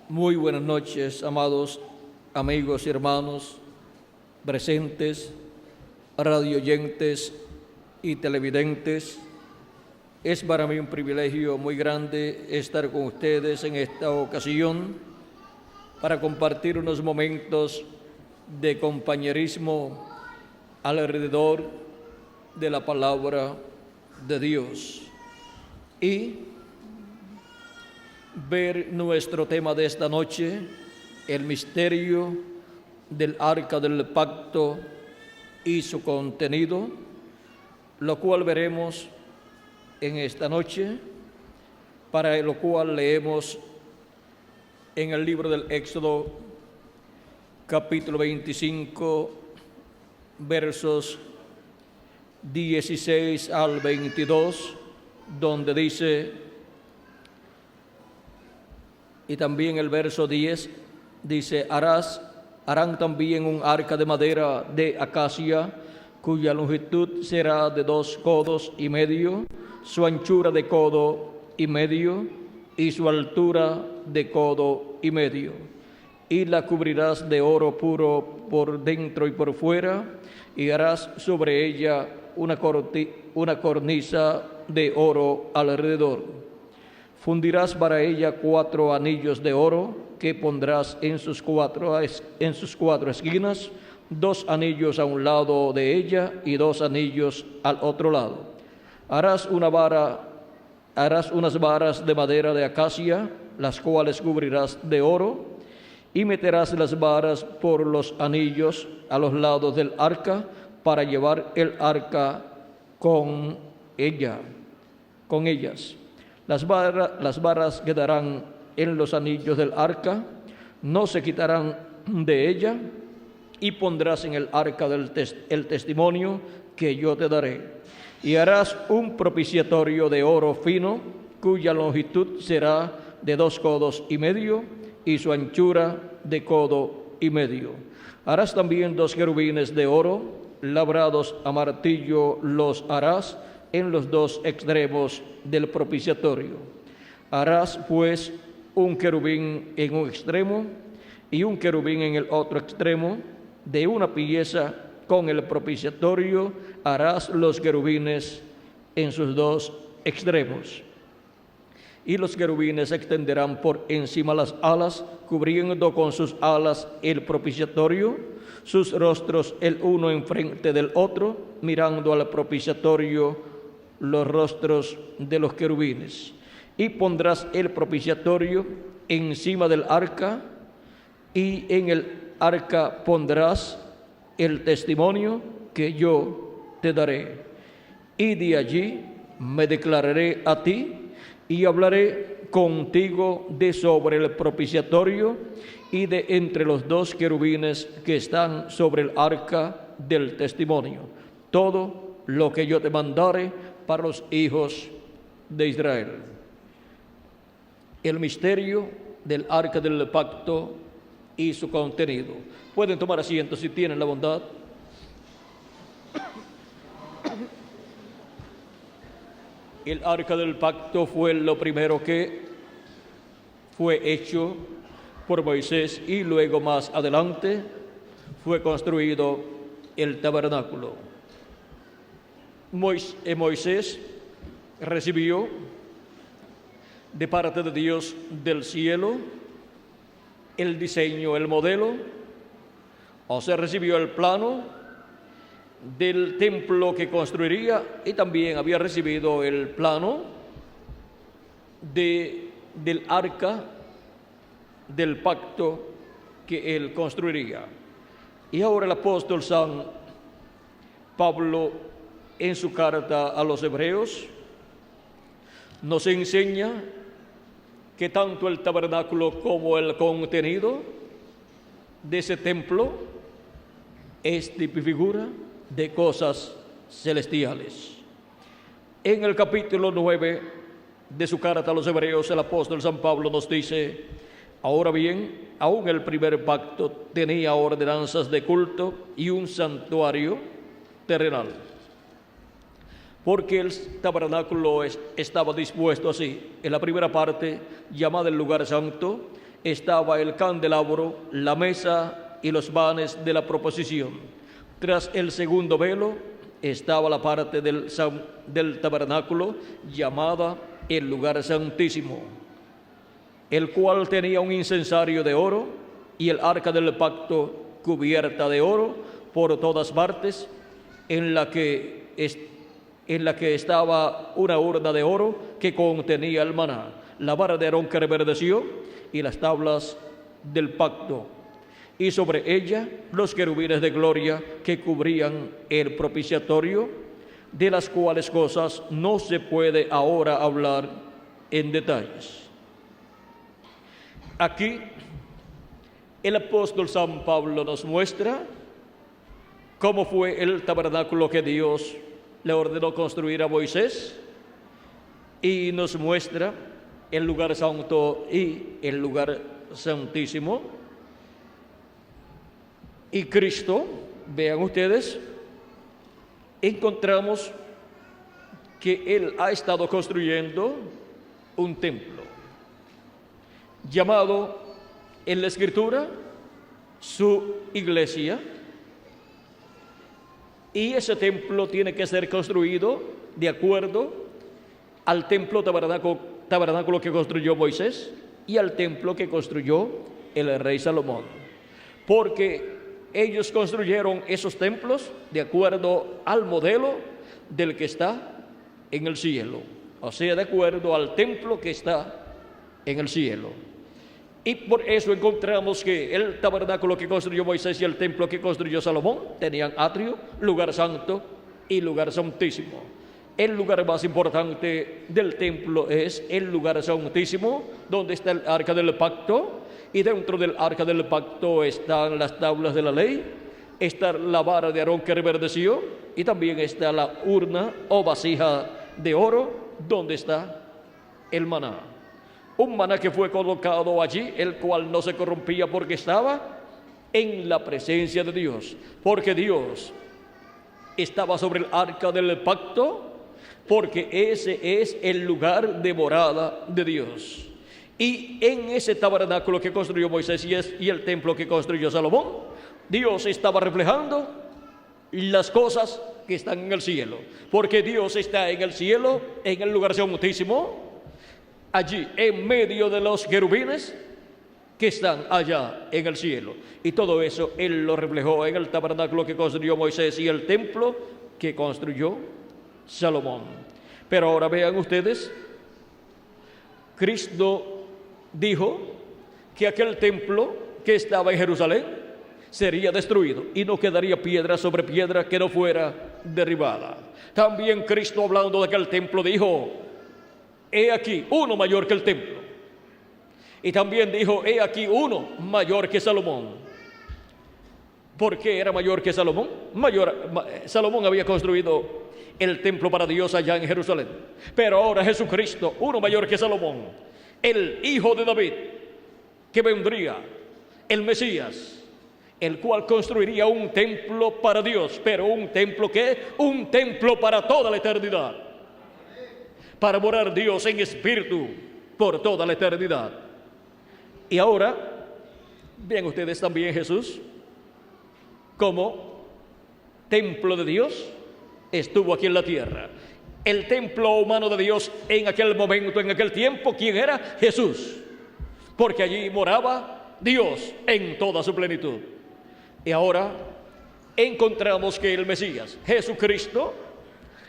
Muy buenas noches, amados amigos y hermanos presentes, radioyentes y televidentes. Es para mí un privilegio muy grande estar con ustedes en esta ocasión para compartir unos momentos de compañerismo alrededor de la palabra de Dios y ver nuestro tema de esta noche, el misterio del Arca del Pacto y su contenido, lo cual veremos en esta noche, para lo cual leemos en el libro del Éxodo, capítulo 25, versos 16 al 22, donde dice, y también el verso 10 dice, harán también un arca de madera de acacia, cuya longitud será de 2 codos y medio, su anchura de codo y medio, y su altura de codo y medio. Y la cubrirás de oro puro por dentro y por fuera, y harás sobre ella una cornisa de oro alrededor. Fundirás para ella 4 anillos de oro que pondrás en sus cuatro esquinas, 2 anillos a un lado de ella y 2 anillos al otro lado. Harás unas varas de madera de acacia, las cuales cubrirás de oro, y meterás las varas por los anillos a los lados del arca para llevar el arca con ellas. Las varas quedarán en los anillos del arca, no se quitarán de ella, y pondrás en el arca el testimonio que yo te daré. Y harás un propiciatorio de oro fino, cuya longitud será de 2 codos y medio, y su anchura de codo y medio. Harás también 2 querubines de oro, labrados a martillo los harás en los 2 extremos del propiciatorio. Harás pues un querubín en un extremo y un querubín en el otro extremo. De una pieza con el propiciatorio harás los querubines en sus 2 extremos. Y los querubines extenderán por encima las alas, cubriendo con sus alas el propiciatorio, sus rostros el uno enfrente del otro, mirando al propiciatorio los rostros de los querubines. Y pondrás el propiciatorio encima del arca, y en el arca pondrás el testimonio que yo te daré. Y de allí me declararé a ti y hablaré contigo de sobre el propiciatorio y de entre los 2 querubines que están sobre el arca del testimonio. Todo lo que yo te mandare para los hijos de Israel. El misterio del arca del pacto y su contenido. Pueden tomar asiento si tienen la bondad. El arca del pacto fue lo primero que fue hecho por Moisés, y luego más adelante fue construido el tabernáculo. Moisés recibió de parte de Dios del cielo el diseño, el modelo, o sea, recibió el plano del templo que construiría, y también había recibido el plano del arca del pacto que él construiría. Y ahora el apóstol San Pablo, en su carta a los hebreos, nos enseña que tanto el tabernáculo como el contenido de ese templo es tipo y figura de cosas celestiales. En el capítulo 9 de su carta a los hebreos, el apóstol San Pablo nos dice: ahora bien, aún el primer pacto tenía ordenanzas de culto y un santuario terrenal, porque el tabernáculo estaba dispuesto así. En la primera parte, llamada el lugar santo, estaba el candelabro, la mesa y los vanes de la proposición. Tras el segundo velo estaba la parte del tabernáculo llamada el lugar santísimo, el cual tenía un incensario de oro y el arca del pacto cubierta de oro por todas partes, en la que estaba una urna de oro que contenía el maná, la vara de Aarón que reverdeció y las tablas del pacto, y sobre ella los querubines de gloria que cubrían el propiciatorio, de las cuales cosas no se puede ahora hablar en detalles. Aquí el apóstol San Pablo nos muestra cómo fue el tabernáculo que Dios le ordenó construir a Moisés, y nos muestra el lugar santo y el lugar santísimo. Y Cristo, vean ustedes, encontramos que Él ha estado construyendo un templo, llamado en la Escritura su iglesia, y ese templo tiene que ser construido de acuerdo al templo tabernáculo que construyó Moisés y al templo que construyó el rey Salomón, porque ellos construyeron esos templos de acuerdo al modelo del que está en el cielo, o sea, de acuerdo al templo que está en el cielo. Y por eso encontramos que el tabernáculo que construyó Moisés y el templo que construyó Salomón tenían atrio, lugar santo y lugar santísimo. El lugar más importante del templo es el lugar santísimo, donde está el arca del pacto, y dentro del arca del pacto están las tablas de la ley, está la vara de Aarón que reverdeció, y también está la urna o vasija de oro, donde está el maná. Un maná que fue colocado allí, el cual no se corrompía porque estaba en la presencia de Dios, porque Dios estaba sobre el arca del pacto, porque ese es el lugar de morada de Dios. Y en ese tabernáculo que construyó Moisés y el templo que construyó Salomón, Dios estaba reflejando las cosas que están en el cielo, porque Dios está en el cielo, en el lugar santísimo, allí en medio de los querubines que están allá en el cielo. Y todo eso Él lo reflejó en el tabernáculo que construyó Moisés y el templo que construyó Salomón. Pero ahora vean ustedes, Cristo dijo que aquel templo que estaba en Jerusalén sería destruido y no quedaría piedra sobre piedra que no fuera derribada. También Cristo, hablando de aquel templo, dijo: he aquí uno mayor que el templo. Y también dijo: he aquí uno mayor que Salomón. ¿Por qué era mayor que Salomón? Salomón había construido el templo para Dios allá en Jerusalén, pero ahora Jesucristo, uno mayor que Salomón, el hijo de David, que vendría, el Mesías, el cual construiría un templo para Dios. Pero un templo ¿qué? Un templo para toda la eternidad, para morar Dios en espíritu por toda la eternidad. Y ahora vean ustedes también Jesús como templo de Dios estuvo aquí en la tierra. El templo humano de Dios en aquel momento, en aquel tiempo, ¿quién era? Jesús, porque allí moraba Dios en toda su plenitud. Y ahora encontramos que el Mesías, Jesucristo,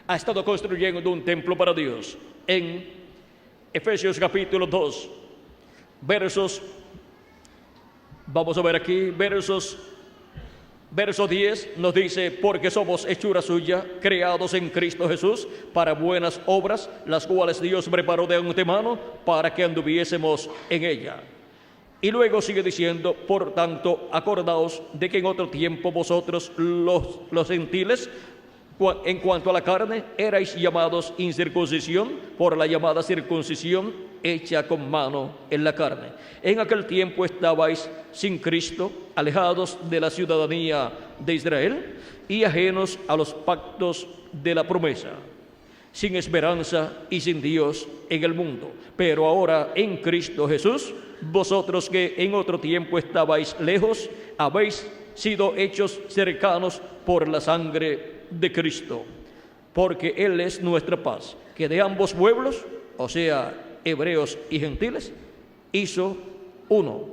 ha estado construyendo un templo para Dios. En Efesios capítulo 2, vamos a ver aquí, verso 10 nos dice: porque somos hechura suya, creados en Cristo Jesús, para buenas obras, las cuales Dios preparó de antemano para que anduviésemos en ella. Y luego sigue diciendo: por tanto, acordaos de que en otro tiempo vosotros, los gentiles, en cuanto a la carne, erais llamados incircuncisión por la llamada circuncisión hecha con mano en la carne. En aquel tiempo estabais sin Cristo, alejados de la ciudadanía de Israel y ajenos a los pactos de la promesa, sin esperanza y sin Dios en el mundo. Pero ahora en Cristo Jesús, vosotros que en otro tiempo estabais lejos, habéis sido hechos cercanos por la sangre de Cristo, porque Él es nuestra paz, que de ambos pueblos, o sea, hebreos y gentiles, hizo uno.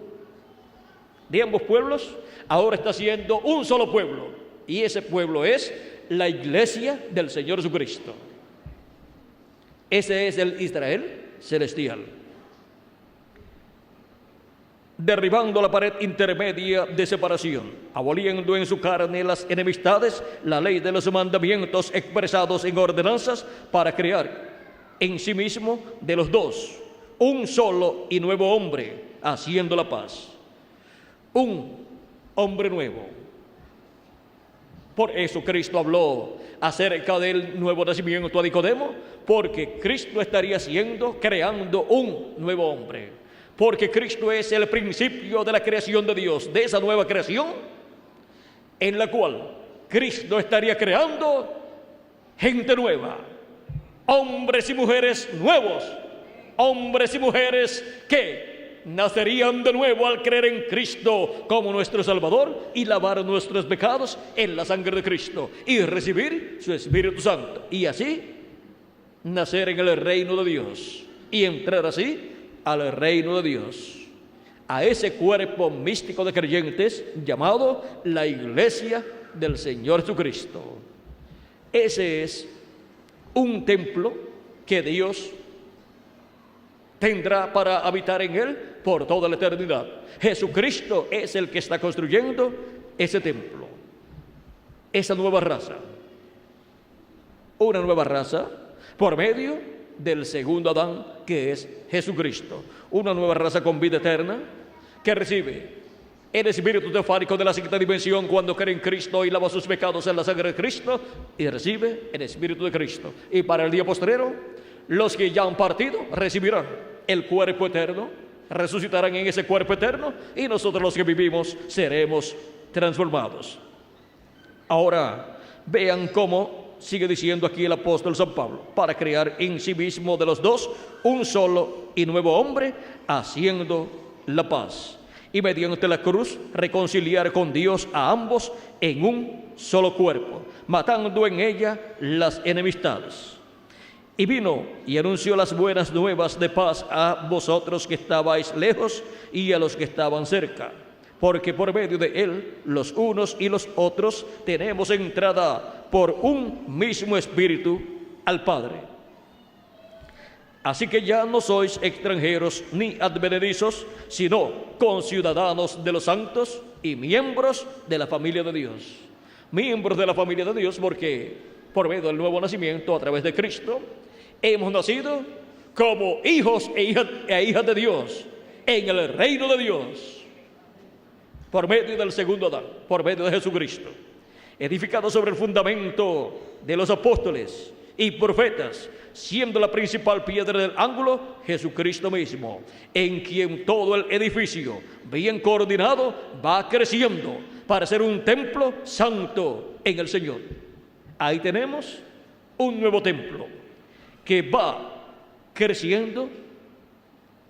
De ambos pueblos, ahora está siendo un solo pueblo, y ese pueblo es la iglesia del Señor Jesucristo. Ese es el Israel celestial. Derribando la pared intermedia de separación, aboliendo en su carne las enemistades, la ley de los mandamientos expresados en ordenanzas, para crear en sí mismo de los dos un solo y nuevo hombre, haciendo la paz. Un hombre nuevo. Por eso Cristo habló acerca del nuevo nacimiento a Nicodemo, porque Cristo estaría creando un nuevo hombre. Porque Cristo es el principio de la creación de Dios, de esa nueva creación, en la cual Cristo estaría creando gente nueva, hombres y mujeres nuevos, hombres y mujeres que nacerían de nuevo al creer en Cristo como nuestro Salvador y lavar nuestros pecados en la sangre de Cristo y recibir su Espíritu Santo, y así nacer en el reino de Dios y entrar así al reino de Dios, a ese cuerpo místico de creyentes llamado la iglesia del Señor Jesucristo. Ese es un templo que Dios tendrá para habitar en él por toda la eternidad. Jesucristo es el que está construyendo ese templo, esa nueva raza, una nueva raza por medio del segundo Adán, que es Jesucristo, una nueva raza con vida eterna que recibe el espíritu teofánico de la sexta dimensión cuando cree en Cristo y lava sus pecados en la sangre de Cristo, y recibe el espíritu de Cristo. Y para el día postrero, los que ya han partido recibirán el cuerpo eterno, resucitarán en ese cuerpo eterno, y nosotros los que vivimos seremos transformados. Ahora vean cómo sigue diciendo aquí el apóstol San Pablo: para crear en sí mismo de los dos un solo y nuevo hombre, haciendo la paz, y mediante la cruz reconciliar con Dios a ambos en un solo cuerpo, matando en ella las enemistades. Y vino y anunció las buenas nuevas de paz a vosotros que estabais lejos y a los que estaban cerca, porque por medio de él los unos y los otros tenemos entrada por un mismo espíritu al Padre. Así que ya no sois extranjeros ni advenedizos, sino conciudadanos de los santos y miembros de la familia de Dios. Miembros de la familia de Dios porque por medio del nuevo nacimiento a través de Cristo hemos nacido como hijos e hijas de Dios en el reino de Dios, por medio del segundo Adán, por medio de Jesucristo, edificado sobre el fundamento de los apóstoles y profetas, siendo la principal piedra del ángulo Jesucristo mismo, en quien todo el edificio, bien coordinado, va creciendo para ser un templo santo en el Señor. Ahí tenemos un nuevo templo que va creciendo.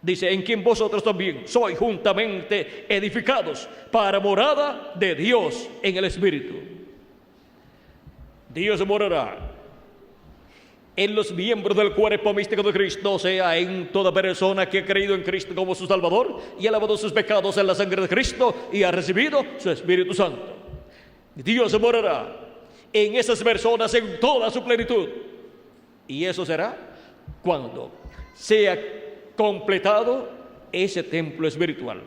Dice: en quien vosotros también sois juntamente edificados para morada de Dios en el Espíritu. Dios morará en los miembros del cuerpo místico de Cristo, o sea, en toda persona que ha creído en Cristo como su Salvador y ha lavado sus pecados en la sangre de Cristo y ha recibido su Espíritu Santo. Dios morará en esas personas en toda su plenitud. Y eso será cuando sea completado ese templo espiritual,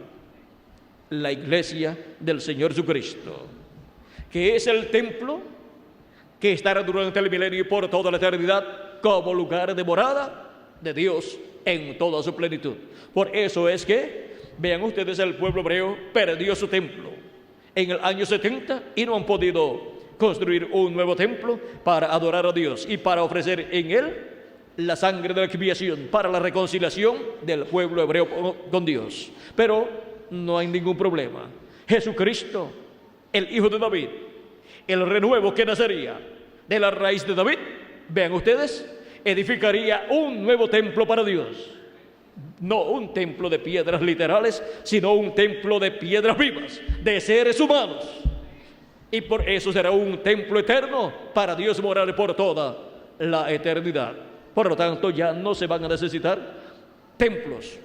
la iglesia del Señor Jesucristo, que es el templo que estará durante el milenio y por toda la eternidad como lugar de morada de Dios en toda su plenitud. Por eso es que, vean ustedes, el pueblo hebreo perdió su templo en el año 70 y no han podido construir un nuevo templo para adorar a Dios y para ofrecer en él la sangre de la expiación para la reconciliación del pueblo hebreo con Dios. Pero no hay ningún problema. Jesucristo, el Hijo de David, el renuevo que nacería de la raíz de David, vean ustedes, edificaría un nuevo templo para Dios. no un templo de piedras literales, sino un templo de piedras vivas, de seres humanos. Y por eso será un templo eterno para Dios morar por toda la eternidad. Por lo tanto, ya no se van a necesitar templos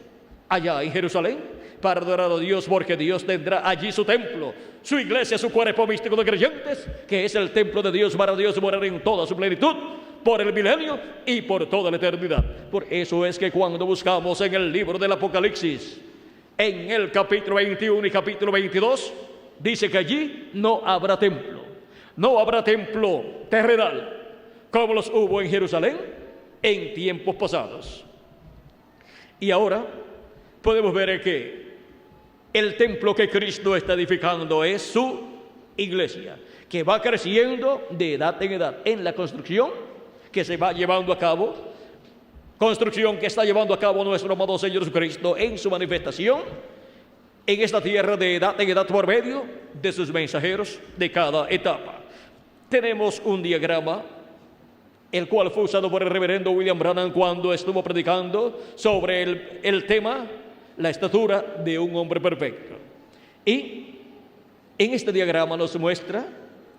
allá en Jerusalén para adorar a Dios, porque Dios tendrá allí su templo, su iglesia, su cuerpo místico de creyentes, que es el templo de Dios para Dios morar en toda su plenitud, por el milenio y por toda la eternidad. Por eso es que cuando buscamos en el libro del Apocalipsis, en el capítulo 21 y capítulo 22, dice que allí no habrá templo terrenal, como los hubo en Jerusalén en tiempos pasados. Y ahora podemos ver que el templo que Cristo está edificando es su iglesia, que va creciendo de edad en edad en la construcción que se va llevando a cabo, construcción que está llevando a cabo nuestro amado Señor Jesucristo en su manifestación en esta tierra, de edad en edad, por medio de sus mensajeros de cada etapa. Tenemos un diagrama, el cual fue usado por el reverendo William Branham cuando estuvo predicando sobre el tema, la estatura de un hombre perfecto. Y en este diagrama nos muestra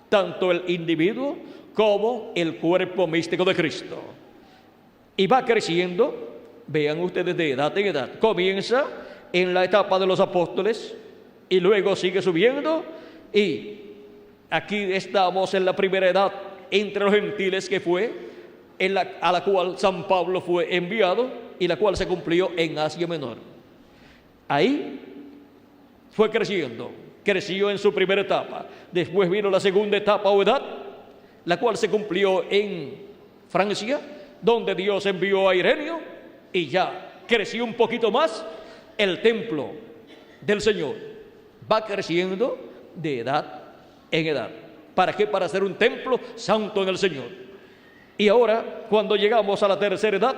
tanto el individuo como el cuerpo místico de Cristo. Y va creciendo, vean ustedes, de edad en edad. Comienza en la etapa de los apóstoles y luego sigue subiendo, y aquí estamos en la primera edad entre los gentiles, que fue a la cual San Pablo fue enviado y la cual se cumplió en Asia Menor. Ahí fue creciendo, creció en su primera etapa. Después vino la segunda etapa o edad, la cual se cumplió en Francia, donde Dios envió a Ireneo, y ya creció un poquito más. El templo del Señor va creciendo de edad en edad. ¿Para qué? Para ser un templo santo en el Señor. Y ahora, cuando llegamos a la tercera edad,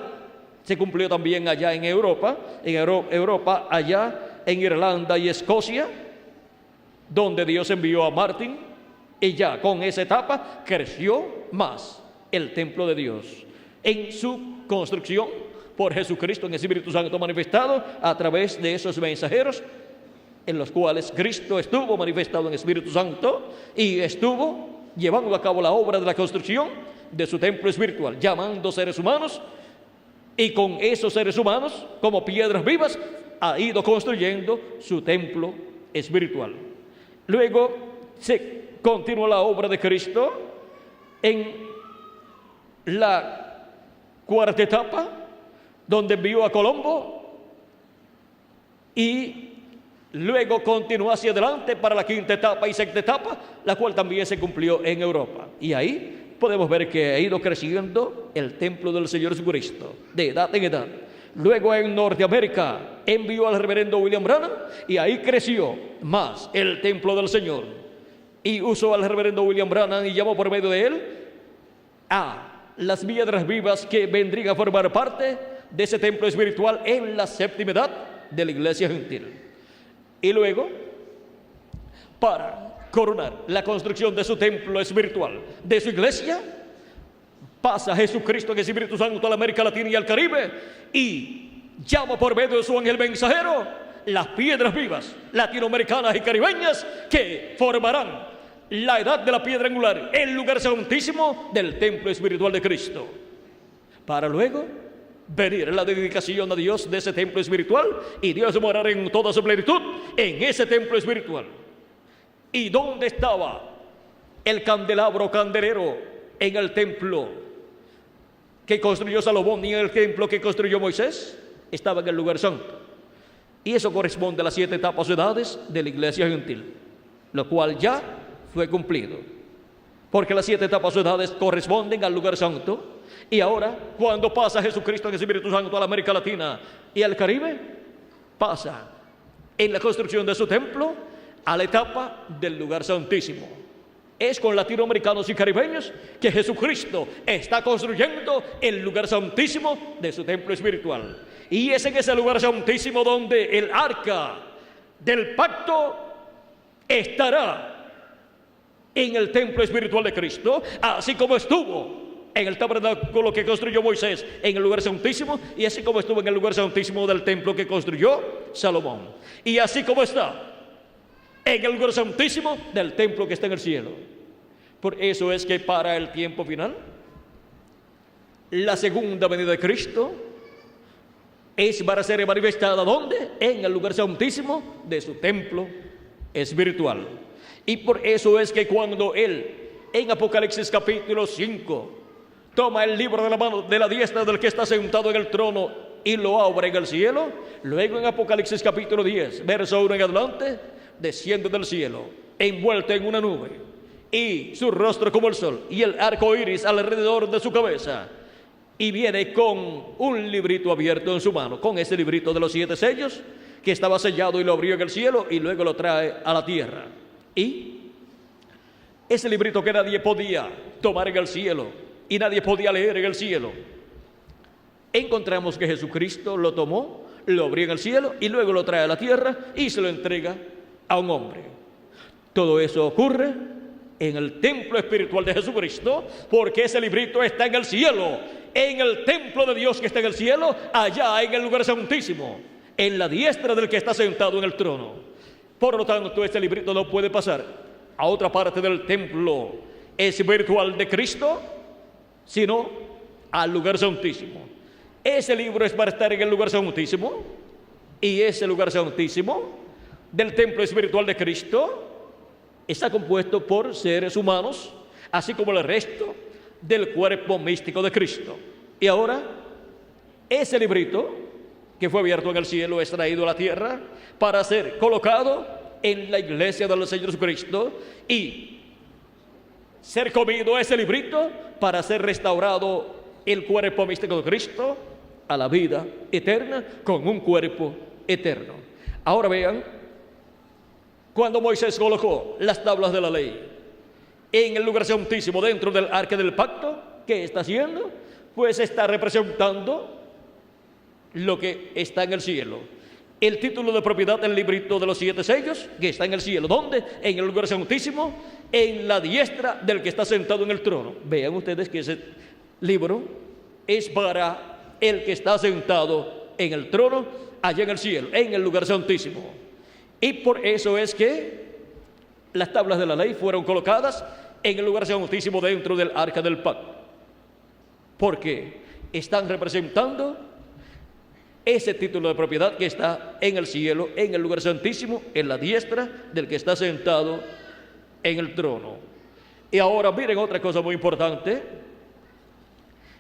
se cumplió también allá en Europa, allá en Irlanda y Escocia, donde Dios envió a Martín, y ya con esa etapa creció más el templo de Dios en su construcción por Jesucristo en el Espíritu Santo manifestado a través de esos mensajeros, en los cuales Cristo estuvo manifestado en el Espíritu Santo y estuvo llevando a cabo la obra de la construcción de su templo espiritual, llamando seres humanos, y con esos seres humanos como piedras vivas ha ido construyendo su templo espiritual. Luego se continúa la obra de Cristo en la cuarta etapa, donde envió a Colombo, y luego continuó hacia adelante para la quinta etapa y sexta etapa, la cual también se cumplió en Europa. Y ahí podemos ver que ha ido creciendo el templo del Señor Jesucristo, de edad en edad. Luego en Norteamérica envió al reverendo William Branham, y ahí creció más el templo del Señor. Y usó al reverendo William Branham y llamó por medio de él a las piedras vivas que vendrían a formar parte de ese templo espiritual en la séptima edad de la iglesia gentil. Y luego, para coronar la construcción de su templo espiritual, de su iglesia, pasa Jesucristo en el Espíritu Santo a la América Latina y al Caribe, y llama por medio de su ángel mensajero las piedras vivas latinoamericanas y caribeñas que formarán la edad de la piedra angular, el lugar santísimo del templo espiritual de Cristo, para luego venir la dedicación a Dios de ese templo espiritual, y Dios morar en toda su plenitud en ese templo espiritual. ¿Y dónde estaba el candelero en el templo que construyó Salomón y en el templo que construyó Moisés? Estaba en el lugar santo. Y eso corresponde a las 7 etapas o edades de la iglesia gentil, lo cual ya fue cumplido, porque las 7 etapas o edades corresponden al lugar santo. Y ahora, cuando pasa Jesucristo en el Espíritu Santo a la América Latina y al Caribe, pasa en la construcción de su templo a la etapa del lugar santísimo. Es con latinoamericanos y caribeños que Jesucristo está construyendo el lugar santísimo de su templo espiritual. Y es en ese lugar santísimo donde el arca del pacto estará en el templo espiritual de Cristo, así como estuvo en el tabernáculo que construyó Moisés en el lugar santísimo, y así como estuvo en el lugar santísimo del templo que construyó Salomón, y así como está en el lugar santísimo del templo que está en el cielo. Por eso es que para el tiempo final, la segunda venida de Cristo es para ser manifestada, ¿dónde? En el lugar santísimo de su templo espiritual. Y por eso es que cuando Él, en Apocalipsis capítulo 5, toma el libro de la mano de la diestra del que está sentado en el trono y lo abre en el cielo, luego en Apocalipsis capítulo 10, verso 1 en adelante, desciende del cielo, envuelto en una nube, y su rostro como el sol, y el arco iris alrededor de su cabeza, y viene con un librito abierto en su mano, con ese librito de los 7 sellos, que estaba sellado, y lo abrió en el cielo, y luego lo trae a la tierra. Y ese librito que nadie podía tomar en el cielo, y nadie podía leer en el cielo, encontramos que Jesucristo lo tomó, lo abrió en el cielo, y luego lo trae a la tierra, y se lo entrega a un hombre. Todo eso ocurre en el templo espiritual de Jesucristo, porque ese librito está en el cielo, en el templo de Dios que está en el cielo, allá en el lugar santísimo, en la diestra del que está sentado en el trono. Por lo tanto, este librito no puede pasar a otra parte del templo espiritual de Cristo, sino al lugar santísimo. Ese libro es para estar en el lugar santísimo, y ese lugar santísimo del templo espiritual de Cristo está compuesto por seres humanos, así como el resto del cuerpo místico de Cristo. Y ahora, ese librito que fue abierto en el cielo es traído a la tierra para ser colocado en la iglesia del Señor Jesucristo y ser comido ese librito para ser restaurado el cuerpo místico de Cristo a la vida eterna con un cuerpo eterno. Ahora vean, cuando Moisés colocó las tablas de la ley en el lugar santísimo dentro del arca del pacto, ¿qué está haciendo? Pues está representando lo que está en el cielo. El título de propiedad del librito de los 7 sellos, que está en el cielo. ¿Dónde? En el lugar santísimo, en la diestra del que está sentado en el trono. Vean ustedes que ese libro es para el que está sentado en el trono, allá en el cielo, en el lugar santísimo. Y por eso es que las tablas de la ley fueron colocadas en el lugar santísimo dentro del arca del pacto, porque están representando ese título de propiedad que está en el cielo, en el lugar santísimo, en la diestra del que está sentado en el trono. Y ahora miren otra cosa muy importante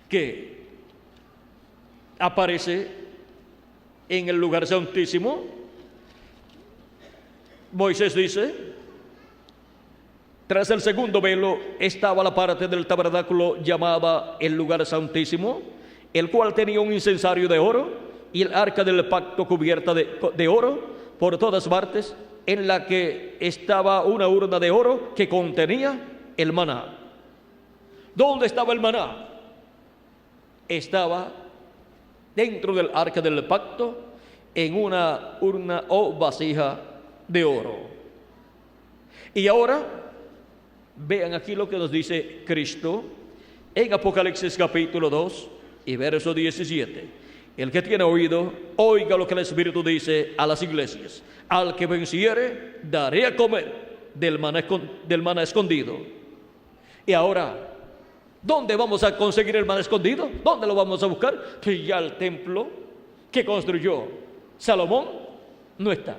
que aparece en el lugar santísimo. Moisés dice: tras el segundo velo estaba la parte del tabernáculo llamada el lugar santísimo, el cual tenía un incensario de oro y el arca del pacto cubierta de oro por todas partes, en la que estaba una urna de oro que contenía el maná. ¿Dónde estaba el maná? Estaba dentro del arca del pacto, en una urna o vasija de oro. Y ahora vean aquí lo que nos dice Cristo en Apocalipsis capítulo 2 y verso 17. El que tiene oído, oiga lo que el Espíritu dice a las iglesias. Al que venciere, daré a comer del maná escondido. Y ahora, ¿dónde vamos a conseguir el maná escondido? ¿Dónde lo vamos a buscar? Pues ya el templo que construyó Salomón no está.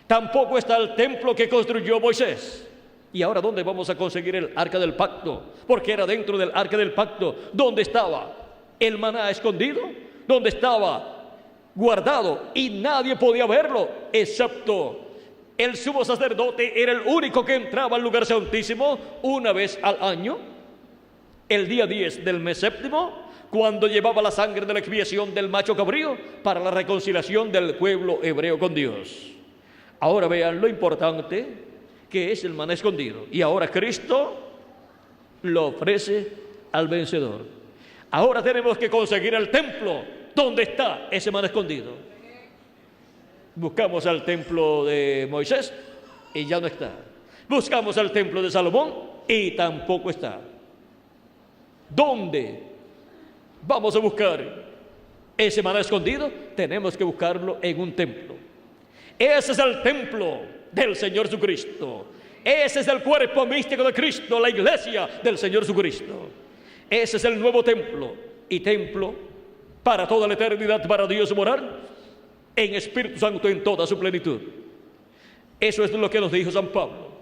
Tampoco está el templo que construyó Moisés. ¿Y ahora dónde vamos a conseguir el arca del pacto? Porque era dentro del arca del pacto donde estaba el maná escondido, donde estaba guardado y nadie podía verlo, excepto el sumo sacerdote. Era el único que entraba al lugar santísimo una vez al año, el día 10 del mes séptimo, cuando llevaba la sangre de la expiación del macho cabrío para la reconciliación del pueblo hebreo con Dios. Ahora vean lo importante que es el maná escondido. Y ahora Cristo lo ofrece al vencedor. Ahora tenemos que conseguir el templo donde está ese maná escondido. Buscamos al templo de Moisés y ya no está. Buscamos al templo de Salomón y tampoco está. ¿Dónde vamos a buscar ese maná escondido? Tenemos que buscarlo en un templo. Ese es el templo del Señor Jesucristo. Ese es el cuerpo místico de Cristo, la iglesia del Señor Jesucristo. Ese es el nuevo templo, y templo para toda la eternidad, para Dios morar en Espíritu Santo en toda su plenitud. Eso es lo que nos dijo San Pablo,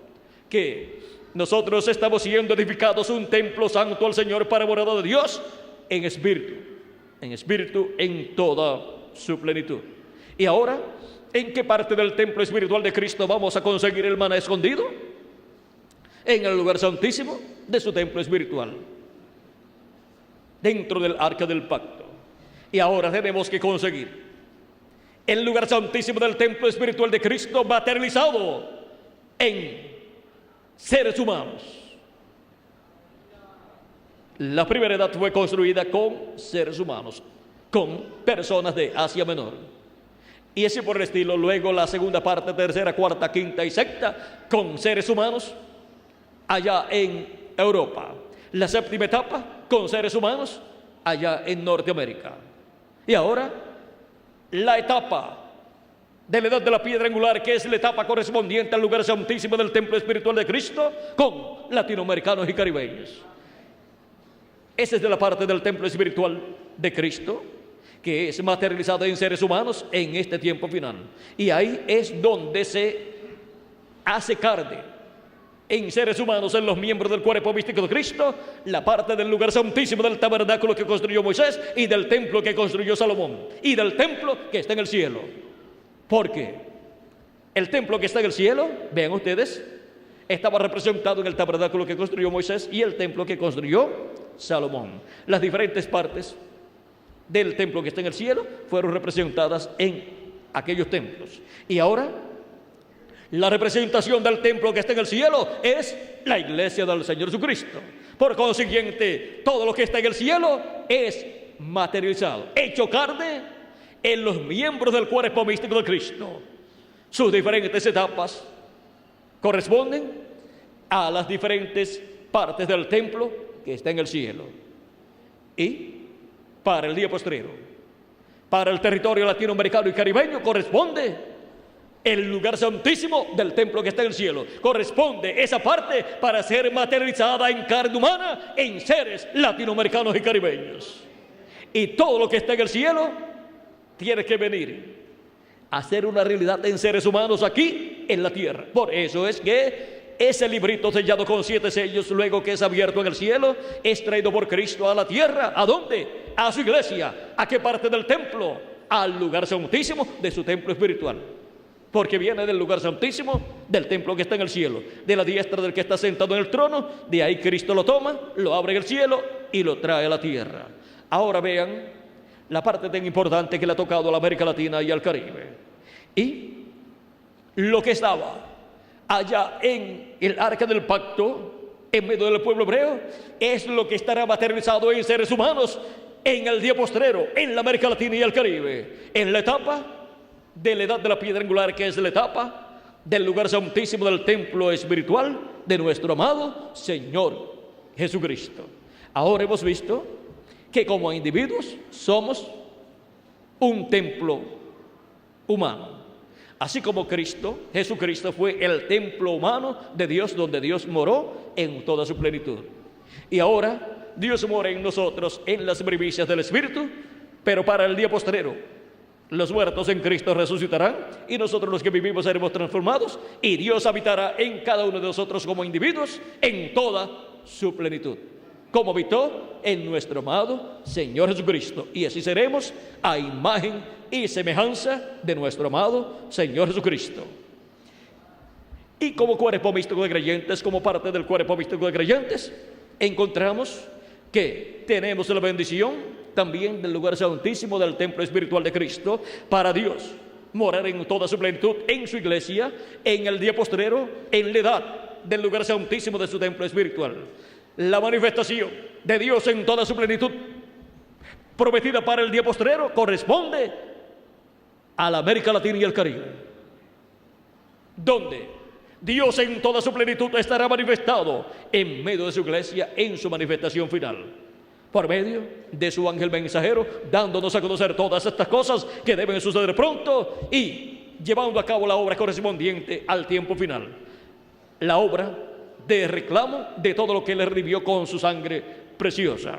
que nosotros estamos siendo edificados un templo santo al Señor para morada de Dios en espíritu en toda su plenitud. Y ahora, ¿en qué parte del templo espiritual de Cristo vamos a conseguir el maná escondido? En el lugar santísimo de su templo espiritual, dentro del arca del pacto. Y ahora tenemos que conseguir el lugar santísimo del templo espiritual de Cristo materializado en seres humanos. La primera edad fue construida con seres humanos, con personas de Asia Menor. Y así por el estilo. Luego la segunda parte, tercera, cuarta, quinta y sexta, con seres humanos allá en Europa. La séptima etapa, con seres humanos allá en Norteamérica. Y ahora, la etapa de la edad de la piedra angular, que es la etapa correspondiente al lugar santísimo del templo espiritual de Cristo, con latinoamericanos y caribeños. Esa es de la parte del templo espiritual de Cristo, que es materializada en seres humanos en este tiempo final. Y ahí es donde se hace carne en seres humanos, en los miembros del cuerpo místico de Cristo, la parte del lugar santísimo del tabernáculo que construyó Moisés, y del templo que construyó Salomón, y del templo que está en el cielo. Porque el templo que está en el cielo, vean ustedes, estaba representado en el tabernáculo que construyó Moisés y el templo que construyó Salomón. Las diferentes partes del templo que está en el cielo fueron representadas en aquellos templos. Y ahora, la representación del templo que está en el cielo es la iglesia del Señor Jesucristo. Por consiguiente, todo lo que está en el cielo es materializado, hecho carne en los miembros del cuerpo místico de Cristo. Sus diferentes etapas corresponden a las diferentes partes del templo que está en el cielo. Y para el día postrero, para el territorio latinoamericano y caribeño, corresponde el lugar santísimo del templo que está en el cielo. Corresponde esa parte para ser materializada en carne humana en seres latinoamericanos y caribeños. Y todo lo que está en el cielo tiene que venir a ser una realidad en seres humanos aquí en la tierra. Por eso es que ese librito sellado con 7 sellos, luego que es abierto en el cielo, es traído por Cristo a la tierra. ¿A dónde? A su iglesia. ¿A qué parte del templo? Al lugar santísimo de su templo espiritual. Porque viene del lugar santísimo del templo que está en el cielo, de la diestra del que está sentado en el trono. De ahí Cristo lo toma, lo abre en el cielo y lo trae a la tierra. Ahora vean la parte tan importante que le ha tocado a la América Latina y al Caribe. Y lo que estaba allá en el arca del pacto, en medio del pueblo hebreo, es lo que estará materializado en seres humanos en el día postrero, en la América Latina y el Caribe, en la etapa de la edad de la piedra angular, que es la etapa del lugar santísimo del templo espiritual de nuestro amado Señor Jesucristo. Ahora hemos visto que como individuos somos un templo humano. Así como Jesucristo fue el templo humano de Dios, donde Dios moró en toda su plenitud. Y ahora Dios mora en nosotros en las primicias del Espíritu, pero para el día postrero, los muertos en Cristo resucitarán y nosotros los que vivimos seremos transformados y Dios habitará en cada uno de nosotros como individuos en toda su plenitud, como habitó en nuestro amado Señor Jesucristo. Y así seremos a imagen y semejanza de nuestro amado Señor Jesucristo. Y como cuerpo místico de creyentes, como parte del cuerpo místico de creyentes, encontramos que tenemos la bendición también del lugar santísimo del templo espiritual de Cristo para Dios morar en toda su plenitud en su iglesia en el día postrero, en la edad del lugar santísimo de su templo espiritual. La manifestación de Dios en toda su plenitud prometida para el día postrero corresponde a la América Latina y el Caribe, donde Dios en toda su plenitud estará manifestado en medio de su iglesia en su manifestación final. por medio de su ángel mensajero, dándonos a conocer todas estas cosas que deben suceder pronto y llevando a cabo la obra correspondiente al tiempo final. La obra de reclamo de todo lo que Él redimió con su sangre preciosa.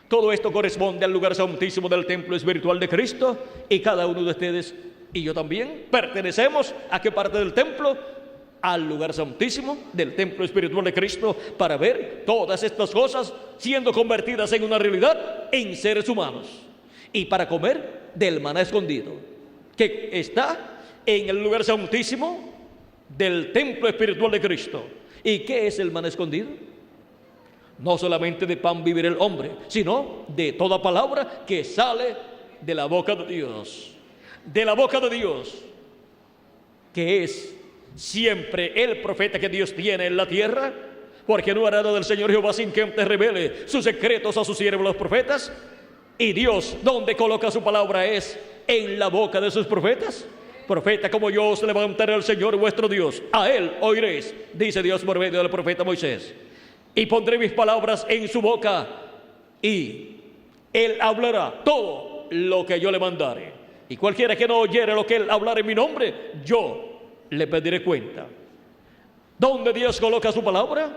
Todo esto corresponde al lugar santísimo del templo espiritual de Cristo, y cada uno de ustedes y yo también pertenecemos a qué parte del templo, al lugar santísimo del templo espiritual de Cristo, para ver todas estas cosas siendo convertidas en una realidad en seres humanos, y para comer del maná escondido que está en el lugar santísimo del templo espiritual de Cristo. ¿Y qué es el maná escondido? No solamente de pan vivirá el hombre, sino de toda palabra que sale de la boca de Dios. De la boca de Dios, que es siempre el profeta que Dios tiene en la tierra, porque no hará nada del Señor Jehová sin que antes revele sus secretos a sus siervos los profetas. Y Dios, ¿dónde coloca su palabra? Es en la boca de sus profetas. Profeta como yo os levantaré al Señor vuestro Dios, a Él oiréis, dice Dios por medio del profeta Moisés. Y pondré mis palabras en su boca, y Él hablará todo lo que yo le mandare. Y cualquiera que no oyere lo que Él hablar en mi nombre, yo le pediré cuenta. ¿Dónde Dios coloca su palabra?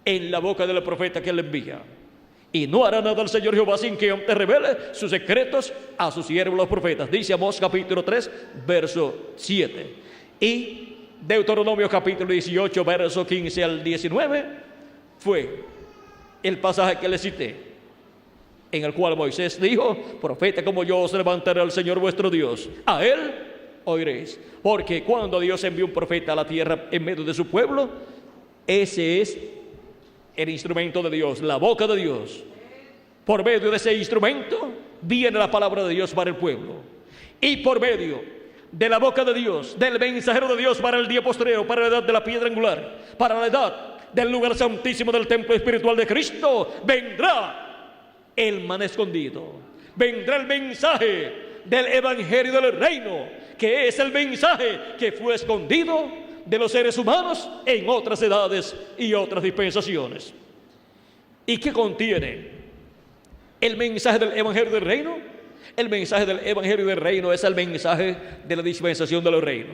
En la boca del profeta que Él envía. Y no hará nada el Señor Jehová sin que antes revele sus secretos a sus siervos los profetas. Dice Amós capítulo 3, verso 7. Y Deuteronomio capítulo 18, verso 15 al 19, fue el pasaje que le cité, en el cual Moisés dijo: profeta como yo os levantaré al Señor vuestro Dios, a Él oiréis. Porque cuando Dios envió un profeta a la tierra en medio de su pueblo, ese es el instrumento de Dios, la boca de Dios. Por medio de ese instrumento viene la palabra de Dios para el pueblo, y por medio de la boca de Dios, del mensajero de Dios para el día postrero, para la edad de la piedra angular, para la edad del lugar santísimo del templo espiritual de Cristo, vendrá el maná escondido, vendrá el mensaje del evangelio del reino, que es el mensaje que fue escondido de los seres humanos en otras edades y otras dispensaciones. ¿Y qué contiene el mensaje del evangelio del reino? El mensaje del evangelio del reino es el mensaje de la dispensación del reino,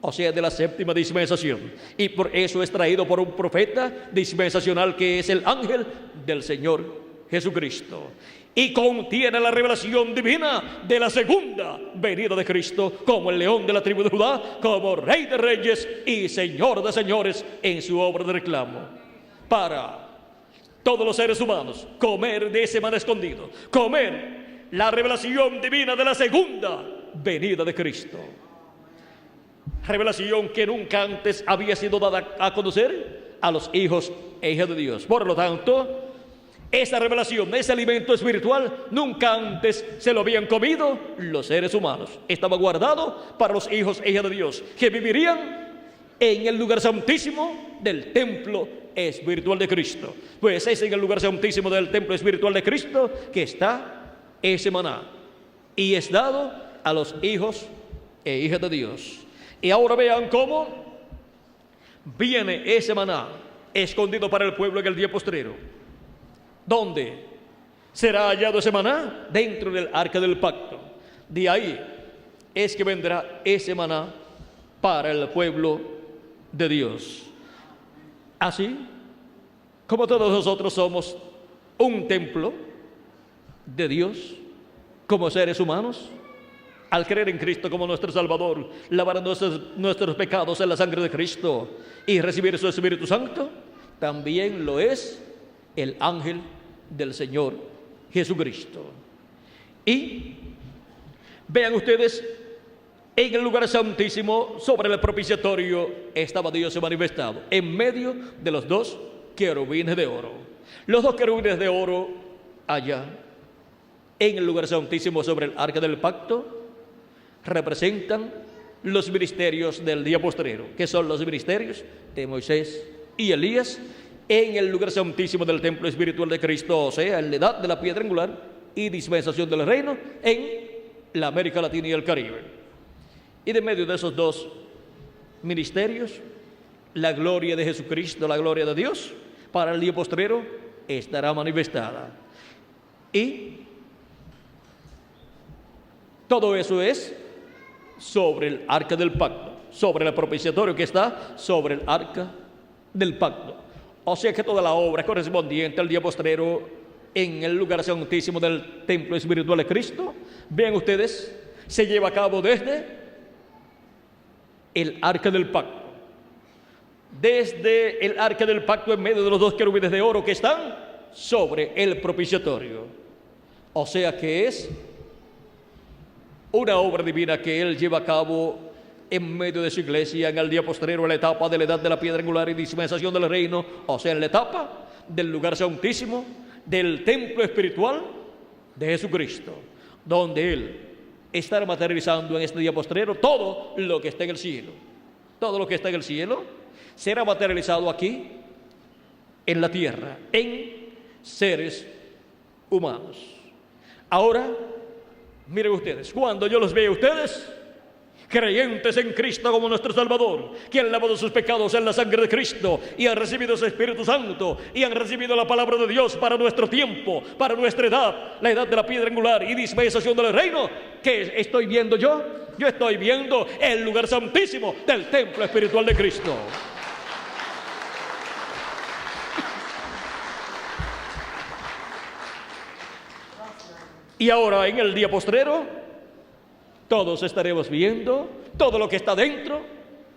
o sea, de la séptima dispensación, y por eso es traído por un profeta dispensacional, que es el ángel del Señor Jesucristo, y contiene la revelación divina de la segunda venida de Cristo, como el león de la tribu de Judá, como Rey de reyes y Señor de señores, en su obra de reclamo para todos los seres humanos. Comer de ese maná escondido, comer la revelación divina de la segunda venida de Cristo, revelación que nunca antes había sido dada a conocer a los hijos e hijas de Dios. Por lo tanto, esa revelación, ese alimento espiritual, nunca antes se lo habían comido los seres humanos. Estaba guardado para los hijos e hijas de Dios, que vivirían en el lugar santísimo del templo espiritual de Cristo. Pues es en el lugar santísimo del templo espiritual de Cristo que está ese maná, y es dado a los hijos e hijas de Dios. Y ahora vean cómo viene ese maná escondido para el pueblo en el día postrero. ¿Dónde será hallado ese maná? Dentro del arca del pacto. De ahí es que vendrá ese maná para el pueblo de Dios. Así como todos nosotros somos un templo de Dios como seres humanos, al creer en Cristo como nuestro Salvador, lavar nuestros pecados en la sangre de Cristo y recibir su Espíritu Santo, también lo es el ángel del Señor Jesucristo. Y vean ustedes, en el lugar santísimo, sobre el propiciatorio, estaba Dios manifestado en medio de los dos querubines de oro. Los dos querubines de oro allá en el lugar santísimo sobre el arca del pacto representan los ministerios del día postrero, que son los ministerios de Moisés y Elías en el lugar santísimo del templo espiritual de Cristo, o sea, en la edad de la piedra angular y dispensación del reino en la América Latina y el Caribe. Y de medio de esos dos ministerios, la gloria de Jesucristo, la gloria de Dios, para el día postrero estará manifestada. Y todo eso es sobre el arca del pacto, sobre el propiciatorio que está sobre el arca del pacto. O sea que toda la obra correspondiente al día postrero en el lugar santísimo del templo espiritual de Cristo, vean ustedes, se lleva a cabo desde el arca del pacto. Desde el arca del pacto en medio de los dos querubines de oro que están sobre el propiciatorio. O sea que es una obra divina que Él lleva a cabo en medio de su iglesia en el día postrero, en la etapa de la edad de la piedra angular y dispensación del reino, o sea, en la etapa del lugar santísimo, del templo espiritual de Jesucristo, donde Él estará materializando en este día postrero todo lo que está en el cielo. Todo lo que está en el cielo será materializado aquí en la tierra, en seres humanos. Ahora, miren ustedes, cuando yo los veo a ustedes, creyentes en Cristo como nuestro Salvador, que han lavado sus pecados en la sangre de Cristo y han recibido ese Espíritu Santo y han recibido la palabra de Dios para nuestro tiempo, para nuestra edad, la edad de la piedra angular y dispensación del reino, ¿qué estoy viendo yo? Yo estoy viendo el lugar santísimo del templo espiritual de Cristo. Y ahora en el día postrero todos estaremos viendo todo lo que está dentro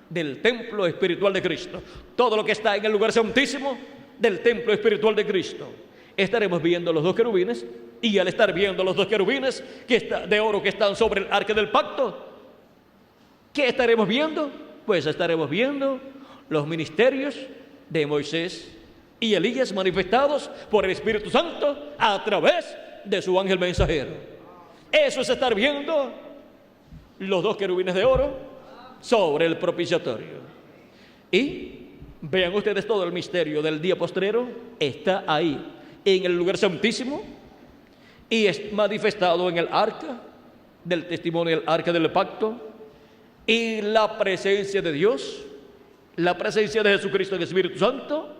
del templo espiritual de Cristo, todo lo que está en el lugar santísimo del templo espiritual de Cristo. Estaremos viendo los dos querubines, y al estar viendo los dos querubines de oro que están sobre el arca del pacto, ¿qué estaremos viendo? Pues estaremos viendo los ministerios de Moisés y Elías manifestados por el Espíritu Santo a través de su ángel mensajero. Eso es estar viendo los dos querubines de oro sobre el propiciatorio. Y vean ustedes, todo el misterio del día postrero está ahí en el lugar santísimo y es manifestado en el arca del testimonio, el arca del pacto, y la presencia de Dios, la presencia de Jesucristo en el Espíritu Santo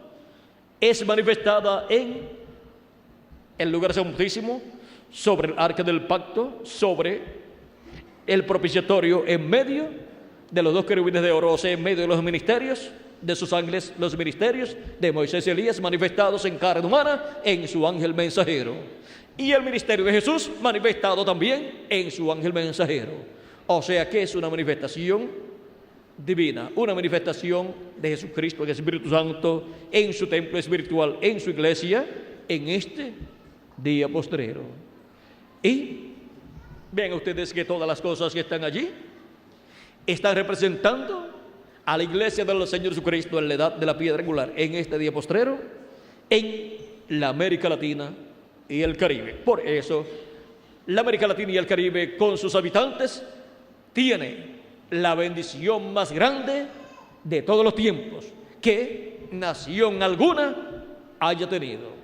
es manifestada en el lugar santísimo sobre el arca del pacto, sobre el propiciatorio en medio de los dos querubines de oro, o sea, en medio de los ministerios de sus ángeles, los ministerios de Moisés y Elías manifestados en carne humana en su ángel mensajero, y el ministerio de Jesús manifestado también en su ángel mensajero. O sea que es una manifestación divina, una manifestación de Jesucristo, el Espíritu Santo, en su templo espiritual, en su iglesia, en este día postrero. Y vean ustedes que todas las cosas que están allí están representando a la iglesia del Señor Jesucristo en la edad de la piedra angular, en este día postrero, en la América Latina y el Caribe. Por eso, la América Latina y el Caribe, con sus habitantes, tiene la bendición más grande de todos los tiempos que nación alguna haya tenido.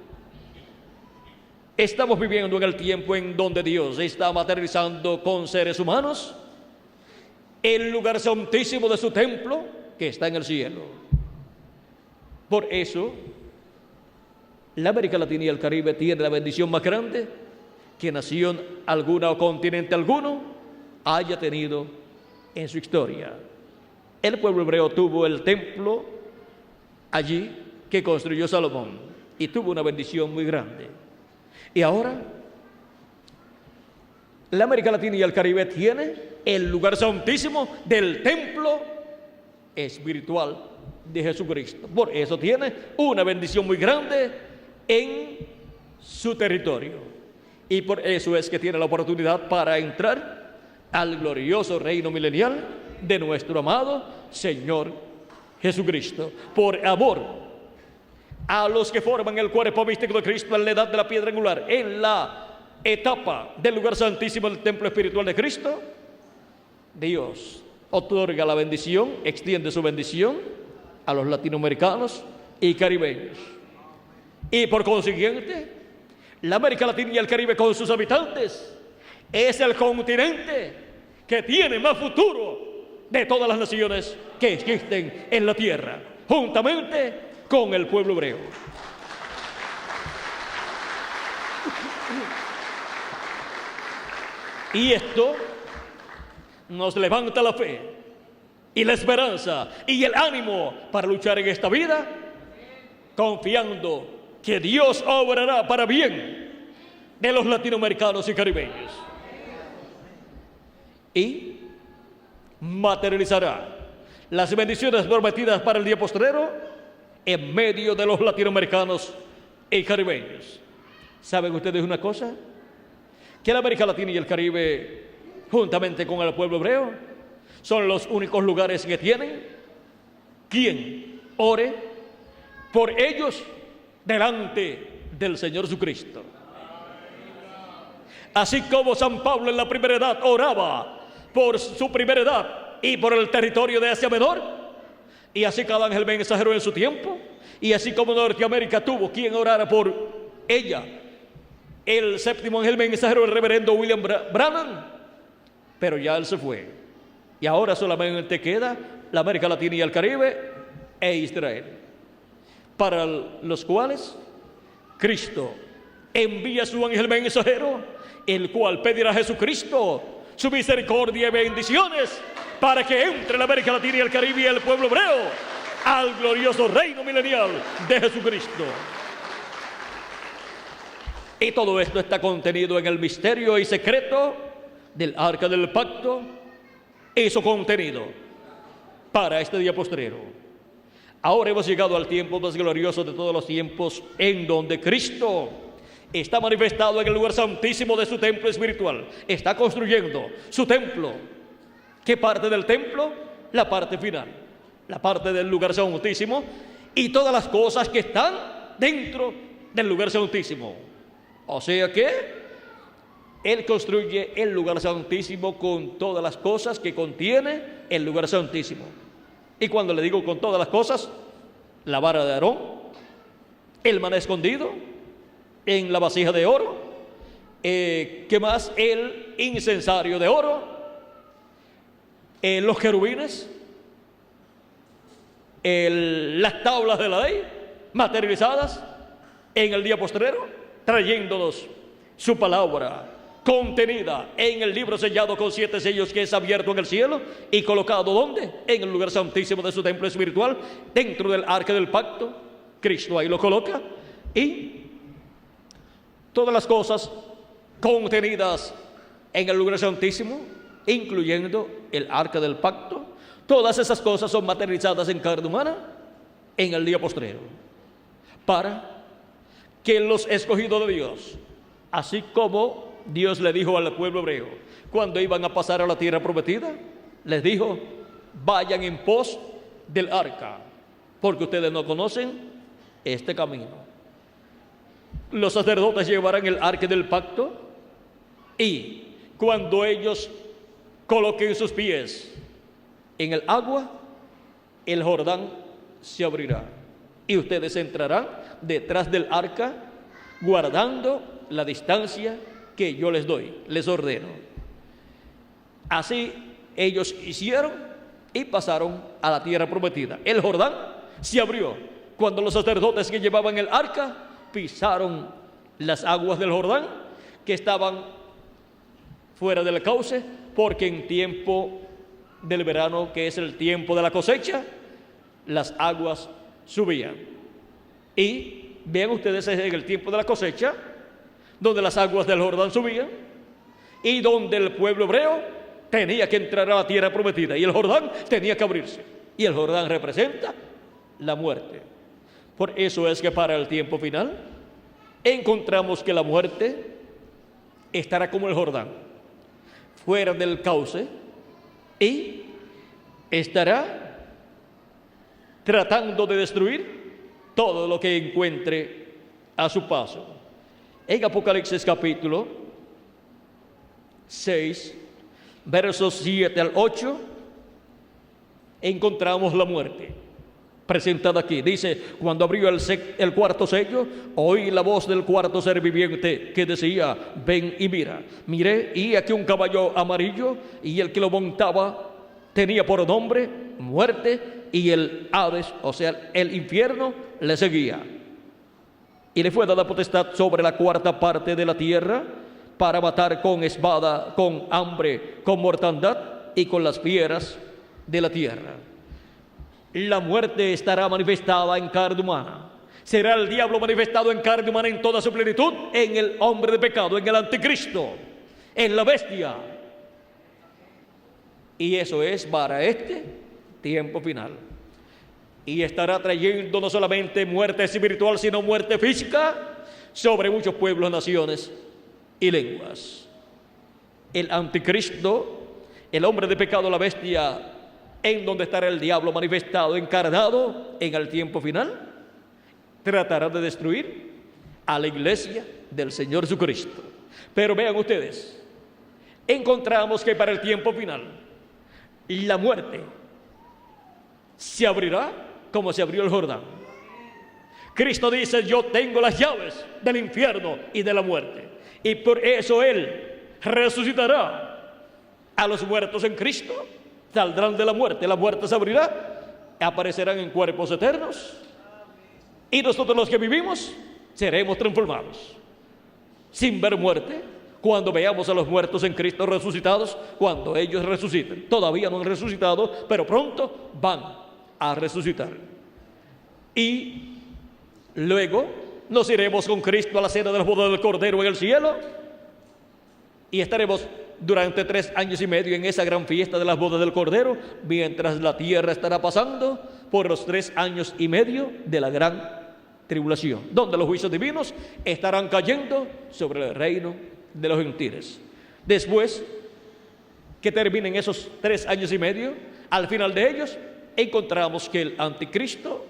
Estamos viviendo en el tiempo en donde Dios está materializando con seres humanos el lugar santísimo de su templo que está en el cielo. Por eso, la América Latina y el Caribe tiene la bendición más grande que nación alguna o continente alguno haya tenido en su historia. El pueblo hebreo tuvo el templo allí que construyó Salomón y tuvo una bendición muy grande. Y ahora, la América Latina y el Caribe tiene el lugar santísimo del templo espiritual de Jesucristo. Por eso tiene una bendición muy grande en su territorio. Y por eso es que tiene la oportunidad para entrar al glorioso reino milenial de nuestro amado Señor Jesucristo. Por amor a los que forman el cuerpo místico de Cristo en la edad de la piedra angular, en la etapa del lugar santísimo del templo espiritual de Cristo, Dios otorga la bendición, extiende su bendición a los latinoamericanos y caribeños. Y por consiguiente, la América Latina y el Caribe con sus habitantes es el continente que tiene más futuro de todas las naciones que existen en la tierra, juntamente con el pueblo hebreo. Y esto nos levanta la fe y la esperanza y el ánimo para luchar en esta vida, confiando que Dios obrará para bien de los latinoamericanos y caribeños y materializará las bendiciones prometidas para el día postrero en medio de los latinoamericanos y caribeños. ¿Saben ustedes una cosa? Que la América Latina y el Caribe, juntamente con el pueblo hebreo, son los únicos lugares que tienen quien ore por ellos delante del Señor Jesucristo. Así como San Pablo en la primera edad oraba por su primera edad y por el territorio de Asia Menor, y así cada ángel mensajero en su tiempo, y así como Norteamérica tuvo quien orara por ella, el séptimo ángel mensajero, el reverendo William Branham, pero ya él se fue, y ahora solamente queda la América Latina y el Caribe e Israel, para los cuales Cristo envía su ángel mensajero, el cual pedirá a Jesucristo su misericordia y bendiciones para que entre la América Latina y el Caribe y el pueblo hebreo al glorioso reino milenial de Jesucristo. Y todo esto está contenido en el misterio y secreto del arca del pacto y su contenido para este día postrero. Ahora hemos llegado al tiempo más glorioso de todos los tiempos, en donde Cristo está manifestado en el lugar santísimo de su templo espiritual. Está construyendo su templo. ¿Qué parte del templo? La parte final, la parte del lugar santísimo y todas las cosas que están dentro del lugar santísimo. O sea que Él construye el lugar santísimo con todas las cosas que contiene el lugar santísimo. Y cuando le digo con todas las cosas, la vara de Aarón, el maná escondido en la vasija de oro, ¿qué más? El incensario de oro, los querubines, las tablas de la ley materializadas en el día postrero, trayéndonos su palabra contenida en el libro sellado con 7 sellos, que es abierto en el cielo y colocado ¿dónde? En el lugar santísimo de su templo espiritual, dentro del arca del pacto. Cristo ahí lo coloca, y todas las cosas contenidas en el lugar santísimo, incluyendo el arca del pacto, todas esas cosas son materializadas en carne humana en el día postrero, para que los escogidos de Dios, así como Dios le dijo al pueblo hebreo cuando iban a pasar a la tierra prometida, les dijo: vayan en pos del arca, porque ustedes no conocen este camino. Los sacerdotes llevarán el arca del pacto, y cuando ellos coloquen sus pies en el agua, el Jordán se abrirá y ustedes entrarán detrás del arca, guardando la distancia que yo les doy, les ordeno. Así ellos hicieron y pasaron a la tierra prometida. El Jordán se abrió cuando los sacerdotes que llevaban el arca pisaron las aguas del Jordán, que estaban fuera del cauce, porque en tiempo del verano, que es el tiempo de la cosecha, las aguas subían. Y vean ustedes, en el tiempo de la cosecha, donde las aguas del Jordán subían y donde el pueblo hebreo tenía que entrar a la tierra prometida, y el Jordán tenía que abrirse, y el Jordán representa la muerte. Por eso es que para el tiempo final encontramos que la muerte estará como el Jordán, fuera del cauce, y estará tratando de destruir todo lo que encuentre a su paso. En Apocalipsis capítulo 6, versos 7 al 8, encontramos la muerte presentada aquí. Dice: cuando abrió el cuarto sello, oí la voz del cuarto ser viviente que decía: ven y mira. Miré, y aquí un caballo amarillo, y el que lo montaba tenía por nombre Muerte, y el Hades, o sea, el infierno, le seguía. Y le fue dada potestad sobre la cuarta parte de la tierra, para matar con espada, con hambre, con mortandad y con las fieras de la tierra. La muerte estará manifestada en carne humana. Será el diablo manifestado en carne humana en toda su plenitud, en el hombre de pecado, en el anticristo, en la bestia. Y eso es para este tiempo final. Y estará trayendo no solamente muerte espiritual, sino muerte física sobre muchos pueblos, naciones y lenguas. El anticristo, el hombre de pecado, la bestia, en donde estará el diablo manifestado, encarnado en el tiempo final, tratará de destruir a la iglesia del Señor Jesucristo. Pero vean ustedes, encontramos que para el tiempo final la muerte se abrirá como se abrió el Jordán. Cristo dice: yo tengo las llaves del infierno y de la muerte, y por eso Él resucitará a los muertos en Cristo. Saldrán de la muerte se abrirá, aparecerán en cuerpos eternos, y nosotros los que vivimos seremos transformados sin ver muerte, cuando veamos a los muertos en Cristo resucitados, cuando ellos resuciten. Todavía no han resucitado, pero pronto van a resucitar. Y luego nos iremos con Cristo a la cena de las bodas del Cordero en el cielo, y estaremos durante 3 años y medio en esa gran fiesta de las bodas del Cordero, mientras la tierra estará pasando por los 3 años y medio de la gran tribulación, donde los juicios divinos estarán cayendo sobre el reino de los gentiles. Después que terminen esos 3 años y medio, al final de ellos encontramos que el anticristo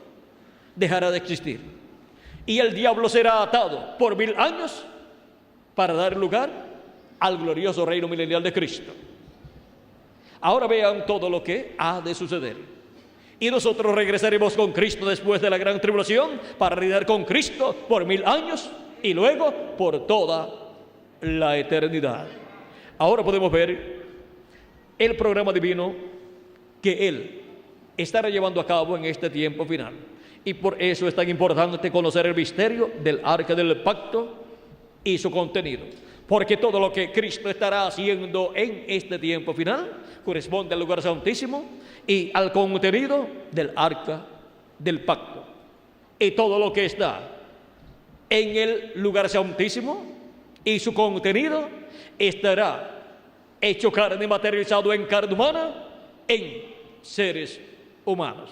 dejará de existir y el diablo será atado por 1000 años para dar lugar al glorioso reino milenial de Cristo. Ahora vean todo lo que ha de suceder. Y nosotros regresaremos con Cristo después de la gran tribulación para reinar con Cristo por 1000 años y luego por toda la eternidad. Ahora podemos ver el programa divino que Él estará llevando a cabo en este tiempo final. Y por eso es tan importante conocer el misterio del arca del pacto y su contenido. Porque todo lo que Cristo estará haciendo en este tiempo final corresponde al lugar santísimo y al contenido del arca del pacto. Y todo lo que está en el lugar santísimo y su contenido estará hecho carne, materializado en carne humana, en seres humanos.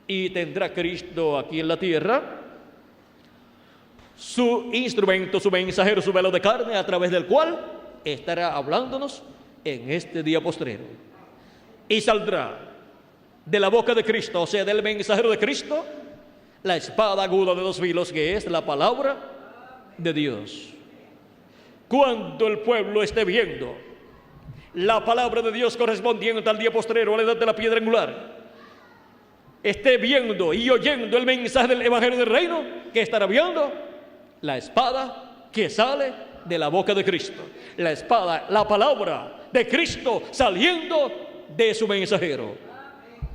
Y tendrá Cristo aquí en la tierra su instrumento, su mensajero, su velo de carne, a través del cual estará hablándonos en este día postrero. Y saldrá de la boca de Cristo, o sea, del mensajero de Cristo, la espada aguda de 2 filos, que es la palabra de Dios. Cuando el pueblo esté viendo la palabra de Dios correspondiente al día postrero, a la edad de la piedra angular, esté viendo y oyendo el mensaje del evangelio del reino, que estará viendo la espada que sale de la boca de Cristo. La espada, la palabra de Cristo saliendo de su mensajero,